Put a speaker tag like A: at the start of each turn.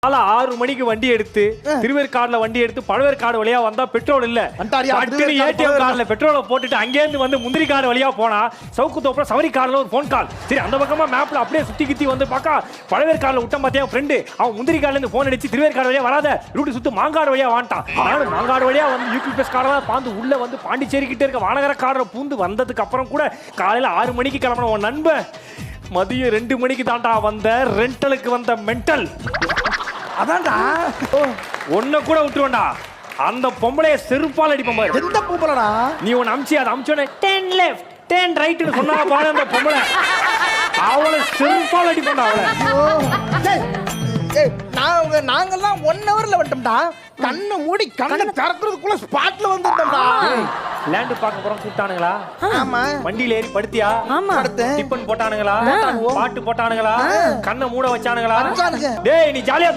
A: காலை 6 மணிக்கு வண்டி எடுத்து திருவேற்காடுல வண்டி எடுத்து பழவேற்காடு வழியா வந்தா பெட்ரோல் இல்ல. ஏடிஎம் கார்டுல பெட்ரோலை போட்டுட்டு அங்கேருந்து வந்து முந்திரி காடு வழியா போனா சவுக்கு தோப்புல சவரி கார்டுல ஒரு போன் கால். சரி அந்த பக்கமா மேப்ல அப்படியே சுத்தி கித்தி வந்து பாக்கா பழவேற்காடுல விட்ட பாத்தியா ஃப்ரெண்டு அவன் முந்திரி காடுல இருந்து போன் அடிச்சு திருவேற்காடு வழியா வராத ரூட் சுத்து மாங்காடு வழியா வாண்டான். நானும் மாங்காடு வழியா வந்து யூபிஎஸ் கார்டெல்லாம் பாந்து உள்ள வந்து பாண்டிச்சேரி கிட்ட இருக்க வானகர காடுல பூந்து வந்ததுக்கு அப்புறம் கூட காலையில 6 மணிக்கு கிளம்பின உன் நண்பன் மதியம் 2 மணிக்கு தாண்டா வந்த ரெண்டலுக்கு வந்த மென்டல்.
B: அதான்டா
A: ஒன்ன கூட விட்டுருவேன்டா. அந்த பொம்பளைய செருப்பால் அடிப்போம் பாரு.
B: எந்த பொம்பளைடா?
A: நீ ஒன்னு அம்சி அதை அம்சோனே 10 லெஃப்ட் 10 ரைட்னு சொன்னா பாரு அந்த பொம்பளை அவளை செருப்பால் அடிப்போம்டா அவளை.
B: நாங்கெல்லாம் 1 ஹவர்ல வந்துட்டோம்டா. கண்ணை மூடி கண்ணை திறக்கிறதுக்குள்ள ஸ்பாட்ல வந்துட்டோம்டா.
A: லேண்ட் பார்க்க போறோம் கூப்பிட்டானுங்களா?
B: ஆமா.
A: வண்டியில ஏறி படுத்தியா?
C: ஆமா.
A: டிபன் போட்டானுங்களா? பாட்டு போட்டானுங்களா? கண்ணை மூட வச்சானுங்களா?
B: வச்சானுங்க.
A: டேய் நீ ஜாலியா